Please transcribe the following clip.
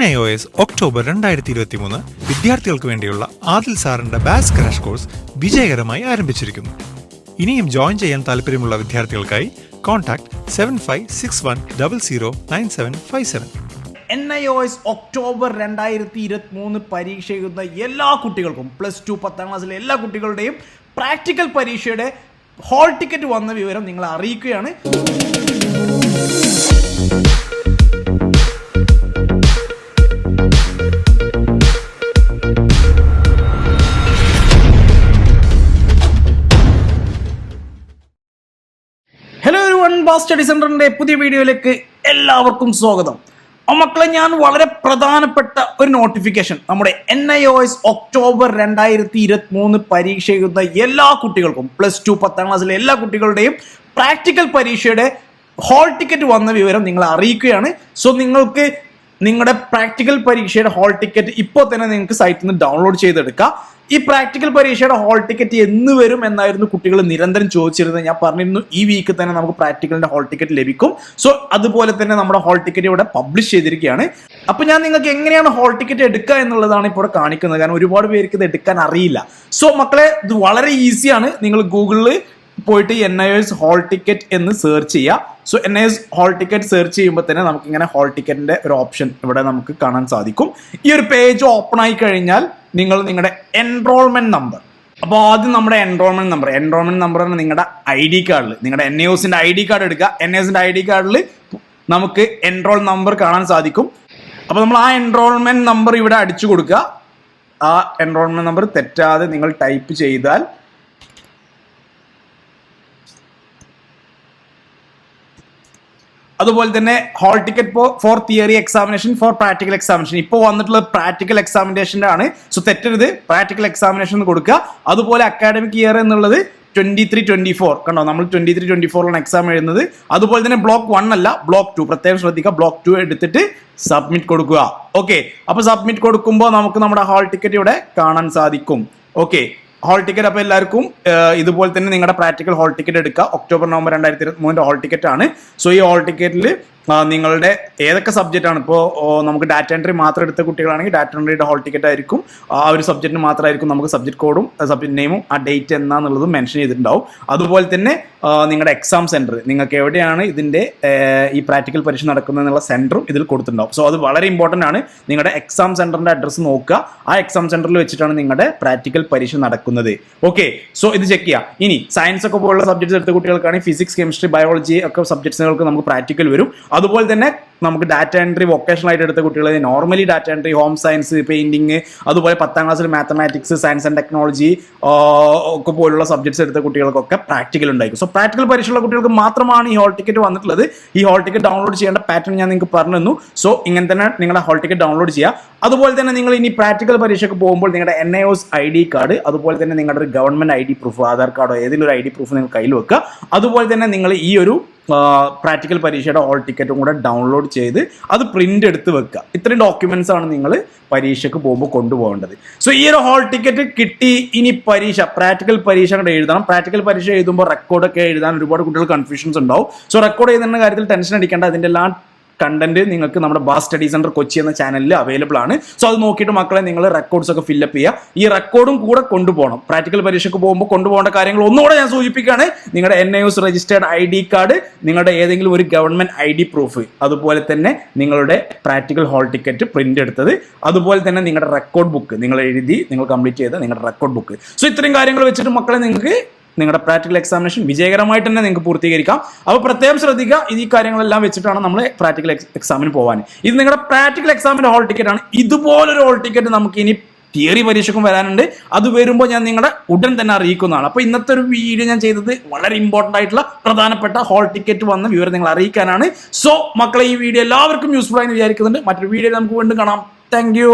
NIOS October 2023 വിദ്യാർത്ഥികൾക്ക് വേണ്ടിയുള്ള ആദിൽ സാറിന്റെ ബാസ് ക്രാഷ് കോഴ്സ് വിജയകരമായി ആരംഭിച്ചിരിക്കുന്നു. ഇനിയും ജോയിൻ ചെയ്യാൻ താല്പര്യമുള്ള വിദ്യാർത്ഥികൾക്കായി കോൺടാക്ട് 7561009757. NIOS ഒക്ടോബർ 2023 പരീക്ഷ എഴുതുന്ന എല്ലാ കുട്ടികൾക്കും +2 10ാം ക്ലാസ്സിലെ എല്ലാ കുട്ടികളുടെയും പ്രാക്ടിക്കൽ പരീക്ഷയുടെ ഹാൾ ടിക്കറ്റ് വന്ന വിവരം നിങ്ങളെ അറിയിക്കുകയാണ്. ഹലോ എവരിവൺ, ബാസ് സ്റ്റഡി സെന്ററിന്റെ പുതിയ വീഡിയോയിലേക്ക് എല്ലാവർക്കും സ്വാഗതം. മക്കളെ, ഞാൻ വളരെ പ്രധാനപ്പെട്ട ഒരു നോട്ടിഫിക്കേഷൻ നമ്മുടെ NIOS ഒക്ടോബർ 2023 പരീക്ഷ എഴുതുന്ന എല്ലാ കുട്ടികൾക്കും +2 10ാം ക്ലാസ്സിലെ എല്ലാ കുട്ടികളുടെയും പ്രാക്ടിക്കൽ പരീക്ഷയുടെ ഹാൾ ടിക്കറ്റ് വന്ന വിവരം നിങ്ങളെ അറിയിക്കുകയാണ്. സോ നിങ്ങൾക്ക് നിങ്ങളുടെ പ്രാക്ടിക്കൽ പരീക്ഷയുടെ ഹാൾ ടിക്കറ്റ് ഇപ്പോൾ തന്നെ നിങ്ങൾക്ക് സൈറ്റിൽ നിന്ന് ഡൗൺലോഡ് ചെയ്തെടുക്കാം. ഈ പ്രാക്ടിക്കൽ പരീക്ഷയുടെ ഹാൾ ടിക്കറ്റ് എന്ന് വരും എന്നായിരുന്നു കുട്ടികൾ നിരന്തരം ചോദിച്ചിരുന്നത്. ഞാൻ പറഞ്ഞിരുന്നു ഈ വീക്ക് തന്നെ നമുക്ക് പ്രാക്ടിക്കലിന്റെ ഹാൾ ടിക്കറ്റ് ലഭിക്കും. സോ അതുപോലെ തന്നെ നമ്മുടെ ഹാൾ ടിക്കറ്റ് ഇവിടെ പബ്ലിഷ് ചെയ്തിരിക്കുകയാണ്. അപ്പൊ ഞാൻ നിങ്ങൾക്ക് എങ്ങനെയാണ് ഹാൾ ടിക്കറ്റ് എടുക്കുക എന്നുള്ളതാണ് ഇപ്പോൾ കാണിക്കുന്നത്. കാരണം ഒരുപാട് പേർക്ക് ഇത് എടുക്കാൻ അറിയില്ല. സോ മക്കളെ, ഇത് വളരെ ഈസിയാണ്. നിങ്ങൾ ഗൂഗിളിൽ പോയിട്ട് NIOS ഹാൾ ടിക്കറ്റ് എന്ന് സെർച്ച് ചെയ്യുക. So NIOS hall ticket search ചെയ്യുമ്പോൾ തന്നെ നമുക്ക് ഇങ്ങനെ ഹാൾ ടിക്കറ്റിന്റെ ഒരു ഓപ്ഷൻ ഇവിടെ നമുക്ക് കാണാൻ സാധിക്കും. ഈ ഒരു പേജ് ഓപ്പൺ ആയി കഴിഞ്ഞാൽ നിങ്ങൾ നിങ്ങളുടെ എൻറോൾമെന്റ് നമ്പർ, അപ്പോൾ ആദ്യം നമ്മുടെ എൻറോൾമെന്റ് നമ്പർ നിങ്ങളുടെ ID കാർഡിൽ, നിങ്ങളുടെ NIOSന്റെ ID കാർഡ് എടുക്കുക. NIOSന്റെ ID കാർഡിൽ നമുക്ക് എൻറോൾ നമ്പർ കാണാൻ സാധിക്കും. അപ്പോൾ നമ്മൾ ആ എൻറോൾമെന്റ് നമ്പർ ഇവിടെ അടിച്ചു കൊടുക്കുക. ആ എൻറോൾമെന്റ് നമ്പർ തെറ്റാതെ നിങ്ങൾ ടൈപ്പ് ചെയ്താൽ അതുപോലെ തന്നെ hall ticket for theory examination, for practical examination. ഇപ്പോൾ വന്നിട്ടുള്ളത് പ്രാക്ടിക്കൽ എക്സാമിനേഷൻ്റെ ആണ്. സോ തെറ്റരുത്, പ്രാക്ടിക്കൽ എക്സാമിനേഷൻ എന്ന് കൊടുക്കുക. അതുപോലെ അക്കാഡമിക് ഇയർ എന്നുള്ളത് 23-24 കണ്ടോ, നമ്മൾ 23-24 എക്സാം എഴുതുന്നത്. അതുപോലെ തന്നെ ബ്ലോക്ക് 1 അല്ല, ബ്ലോക്ക് 2 പ്രത്യേകം ശ്രദ്ധിക്കുക. ബ്ലോക്ക് 2 എടുത്തിട്ട് സബ്മിറ്റ് കൊടുക്കുക. ഓക്കെ, അപ്പോൾ സബ്മിറ്റ് കൊടുക്കുമ്പോൾ നമുക്ക് നമ്മുടെ ഹാൾ ടിക്കറ്റ് ഇവിടെ കാണാൻ സാധിക്കും. ഓക്കെ, ഹാൾ ടിക്കറ്റ് അപ്പോൾ എല്ലാവർക്കും ഇതുപോലെ തന്നെ നിങ്ങളുടെ പ്രാക്ടിക്കൽ ഹാൾ ടിക്കറ്റ് എടുക്കുക. ഒക്ടോബർ നവംബർ 2023 ഹാൾ ടിക്കറ്റ് ആണ്. സോ ഈ ഹാൾ ടിക്കറ്റിൽ നിങ്ങളുടെ ഏതൊക്കെ സബ്ജക്റ്റ് ആണ്, ഇപ്പോൾ നമുക്ക് ഡാറ്റ എൻട്രി മാത്രം എടുത്ത കുട്ടികളാണെങ്കിൽ ഡാറ്റ എൻട്രിയുടെ ഹാൾ ടിക്കറ്റ് ആയിരിക്കും. ആ ഒരു സബ്ജക്റ്റിന് മാത്രമായിരിക്കും നമുക്ക് സബ്ജക്ട് കോഡും സബ്ജക്ട് നെയിമും ആ ഡേറ്റ് എന്നാന്നുള്ളതും മെൻഷൻ ചെയ്തിട്ടുണ്ടാവും. അതുപോലെ തന്നെ നിങ്ങളുടെ എക്സാം സെൻറ്റർ, നിങ്ങൾക്ക് എവിടെയാണ് ഇതിൻ്റെ ഈ പ്രാക്ടിക്കൽ പരീക്ഷ നടക്കുന്നതെന്നുള്ള സെൻറ്ററും ഇതിൽ കൊടുത്തിട്ടുണ്ടാവും. സോ അത് വളരെ ഇമ്പോർട്ടൻ്റ് ആണ്. നിങ്ങളുടെ എക്സാം സെൻറ്ററിൻ്റെ അഡ്രസ്സ് നോക്കുക. ആ എക്സാം സെൻറ്ററിൽ വെച്ചിട്ടാണ് നിങ്ങളുടെ പ്രാക്ടിക്കൽ പരീക്ഷ നടക്കുന്നത്. ഓക്കെ, സോ ഇത് ചെക്ക് ചെയ്യുക. ഇനി സയൻസ് ഒക്കെ പോലുള്ള സബ്ജക്ട്സ് എടുത്ത കുട്ടികൾക്കാണെങ്കിൽ ഫിസിക്സ്, കെമിസ്ട്രി, ബയോളജി ഒക്കെ സബ്ജക്ട്സുകൾക്ക് നമുക്ക് പ്രാക്ടിക്കൽ വരും. അതുപോലെ തന്നെ നമുക്ക് ഡാറ്റ എൻട്രി വൊക്കേഷണൽ ആയിട്ട് എടുത്ത കുട്ടികൾ normally data entry, home science, painting, അതുപോലെ 10ാം ക്ലാസ്സിൽ മാത്തമാറ്റിക്സ്, സയൻസ് ആൻഡ് ടെക്നോളജി ഒക്കെ പോലുള്ള സബ്ജക്ട്സ് എടുത്ത കുട്ടികൾക്കൊക്കെ പ്രാക്ടിക്കൽ ഉണ്ടായിരിക്കും. സോ പ്രാക്ടിക്കൽ പരീക്ഷയുള്ള കുട്ടികൾക്ക് മാത്രമാണ് ഈ ഹാൾ ടിക്കറ്റ് വന്നിട്ടുള്ളത്. ഈ ഹാൾ ടിക്കറ്റ് ഡൗൺലോഡ് ചെയ്യേണ്ട പാറ്റേൺ ഞാൻ നിങ്ങൾക്ക് പറഞ്ഞു തന്നു. സോ ഇങ്ങനെ തന്നെ നിങ്ങളുടെ ഹാൾ ടിക്കറ്റ് ഡൗൺലോഡ് ചെയ്യുക. അതുപോലെ തന്നെ നിങ്ങൾ ഇനി പ്രാക്ടിക്കൽ പരീക്ഷയ്ക്ക് പോകുമ്പോൾ നിങ്ങളുടെ NIOS ID കാർഡ്, അതുപോലെ തന്നെ നിങ്ങളുടെ ഒരു ഗവൺമെന്റ് ID പ്രൂഫ്, ആധാർ കാർഡോ ഏതെങ്കിലും ഒരു ID പ്രൂഫ് നിങ്ങൾ കയ്യിൽ വെക്കുക. അതുപോലെ തന്നെ നിങ്ങൾ ഈ ഒരു പ്രാക്ടിക്കൽ പരീക്ഷയുടെ ഹാൾ ടിക്കറ്റും കൂടെ ഡൗൺലോഡ് ചെയ്ത് അത് പ്രിന്റ് എടുത്ത് വെക്കുക. ഇത്രയും ഡോക്യുമെന്റ്സ് ആണ് നിങ്ങൾ പരീക്ഷയ്ക്ക് പോകുമ്പോൾ കൊണ്ടുപോകേണ്ടത്. സോ ഈ ഒരു ഹാൾ ടിക്കറ്റ് കിട്ടി. ഇനി പ്രാക്ടിക്കൽ പരീക്ഷ കൂടെ എഴുതണം. പ്രാക്ടിക്കൽ പരീക്ഷ എഴുതുമ്പോൾ റെക്കോർഡൊക്കെ എഴുതാൻ ഒരുപാട് കുട്ടികൾ കൺഫ്യൂഷൻസ് ഉണ്ടാവും. സോ റെക്കോർഡ് ചെയ്യുന്ന കാര്യത്തിൽ ടെൻഷൻ അടിക്കേണ്ട. അതിൻ്റെ എല്ലാ കണ്ടന്റ് നിങ്ങൾക്ക് നമ്മുടെ ബാസ് സ്റ്റഡി സെന്റർ കൊച്ചി എന്ന ചാനലിൽ അവൈലബിൾ ആണ്. സോ അത് നോക്കിയിട്ട് മക്കളെ നിങ്ങൾ റെക്കോർഡ്സ് ഒക്കെ ഫില്ലപ്പ് ചെയ്യുക. ഈ റെക്കോർഡും കൂടെ കൊണ്ടുപോകണം. പ്രാക്ടിക്കൽ പരീക്ഷയ്ക്ക് പോകുമ്പോൾ കൊണ്ടുപോകേണ്ട കാര്യങ്ങൾ ഒന്നുകൂടെ ഞാൻ സൂചിപ്പിക്കുകയാണ്. നിങ്ങളുടെ NIOS രജിസ്റ്റേർഡ് ID കാർഡ്, നിങ്ങളുടെ ഏതെങ്കിലും ഒരു ഗവൺമെന്റ് ID പ്രൂഫ്, അതുപോലെ തന്നെ നിങ്ങളുടെ പ്രാക്ടിക്കൽ ഹാൾ ടിക്കറ്റ് പ്രിന്റ് എടുത്തത്, അതുപോലെ തന്നെ നിങ്ങളുടെ റെക്കോർഡ് ബുക്ക്, നിങ്ങൾ എഴുതി നിങ്ങൾ കംപ്ലീറ്റ് ചെയ്ത നിങ്ങളുടെ റെക്കോർഡ് ബുക്ക്. സോ ഇത്രയും കാര്യങ്ങൾ വെച്ചിട്ട് മക്കളെ നിങ്ങൾക്ക് നിങ്ങളുടെ പ്രാക്ടിക്കൽ എക്സാമിനേഷൻ വിജയകരമായിട്ട് തന്നെ നിങ്ങൾക്ക് പൂർത്തീകരിക്കാം. അപ്പോൾ പ്രത്യേകം ശ്രദ്ധിക്കുക, ഈ കാര്യങ്ങളെല്ലാം വെച്ചിട്ടാണ് നമ്മൾ പ്രാക്ടിക്കൽ എക്സാമിന് പോകാൻ. ഇത് നിങ്ങളുടെ പ്രാക്ടിക്കൽ എക്സാമിന്റെ ഹാൾ ടിക്കറ്റ് ആണ്. ഇതുപോലൊരു ഹാൾ ടിക്കറ്റ് നമുക്ക് ഇനി തിയറി പരീക്ഷയ്ക്കും വരാനുണ്ട്. അത് വരുമ്പോൾ ഞാൻ നിങ്ങളെ ഉടൻ തന്നെ അറിയിക്കുന്നതാണ്. അപ്പോൾ ഇന്നത്തെ ഒരു വീഡിയോ ഞാൻ ചെയ്തത് വളരെ ഇമ്പോർട്ടൻ്റ് ആയിട്ടുള്ള പ്രധാനപ്പെട്ട ഹാൾ ടിക്കറ്റ് വന്ന വിവരം നിങ്ങൾ അറിയിക്കാനാണ്. സോ മക്കളെ, ഈ വീഡിയോ എല്ലാവർക്കും യൂസ്ഫുൾ ആയി വിചാരിക്കുന്നുണ്ട്. മറ്റൊരു വീഡിയോ നമുക്ക് വീണ്ടും കാണാം. Thank you.